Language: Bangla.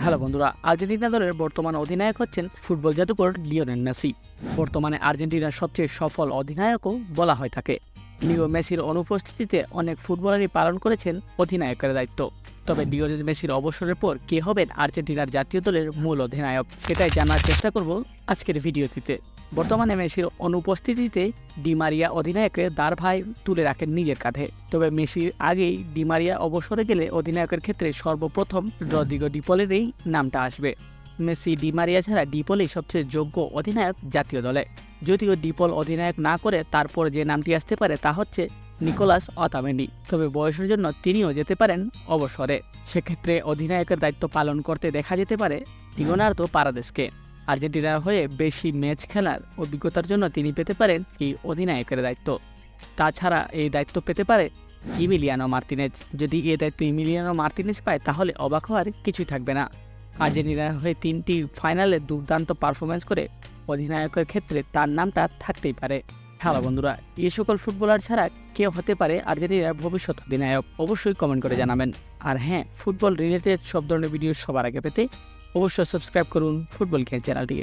হ্যালো বন্ধুরা, আর্জেন্টিনা দলের বর্তমান অধিনায়ক হচ্ছেন ফুটবল জাদুকর লিওনেল মেসি। বর্তমানে আর্জেন্টিনার সবচেয়ে সফল অধিনায়কও বলা হয় থাকে। লিও মেসির অনুপস্থিতিতে অনেক ফুটবলারই পালন করেছেন অধিনায়কের দায়িত্ব। তবে লিওনেল মেসির অবসরের পর কে হবেন আর্জেন্টিনার জাতীয় দলের মূল অধিনায়ক, সেটাই জানার চেষ্টা করব আজকের ভিডিওটিতে। বর্তমানে মেসির অনুপস্থিতিতে ডি মারিয়া অধিনায়কের দায়ভার তুলে রাখেন নিজের কাঁধে। তবে মেসির আগেই ডি মারিয়া অবসরে গেলে অধিনায়কের ক্ষেত্রে সর্বপ্রথম রদ্রিগো ডি পলেরই নামটা আসবে। মেসি ডি মারিয়া ছাড়া ডি পলই সবচেয়ে যোগ্য অধিনায়ক জাতীয় দলে। যদিও ডি পল অধিনায়ক না করে তারপর যে নামটি আসতে পারে তা হচ্ছে নিকোলাস অতামেন্ডি। তবে বয়সের জন্য তিনিও যেতে পারেন অবসরে। সেক্ষেত্রে অধিনায়কের দায়িত্ব পালন করতে দেখা যেতে পারে লিওনার্দো পারাদেসকে। আর্জেন্টিনার হয়ে বেশি ম্যাচ খেলার অভিজ্ঞতার জন্য তিনি পেতে পারেন এই অধিনায়কের দায়িত্ব। তাছাড়া এই দায়িত্ব পেতে পারে ইমিলিয়ানো মার্তিনেজ। যদি এই দায়িত্ব ইমিলিয়ানো মার্তিনেজ পায় তাহলে অবাক হওয়ার কিছুই থাকবে না। আর্জেন্টিনার হয়ে 3টি ফাইনালে দুর্দান্ত পারফরমেন্স করে অধিনায়কের ক্ষেত্রে তার নামটা থাকতেই পারে। হ্যালো বন্ধুরা, এই সকল ফুটবলার ছাড়া কেউ হতে পারে আর্জেন্টিনার ভবিষ্যৎ অধিনায়ক? অবশ্যই কমেন্ট করে জানাবেন। আর হ্যাঁ, ফুটবল রিলেটেড সব ধরনের ভিডিও সবার আগে পেতে অবশ্যই সাবস্ক্রাইব করুন ফুটবল খেল চ্যানেলটিকে।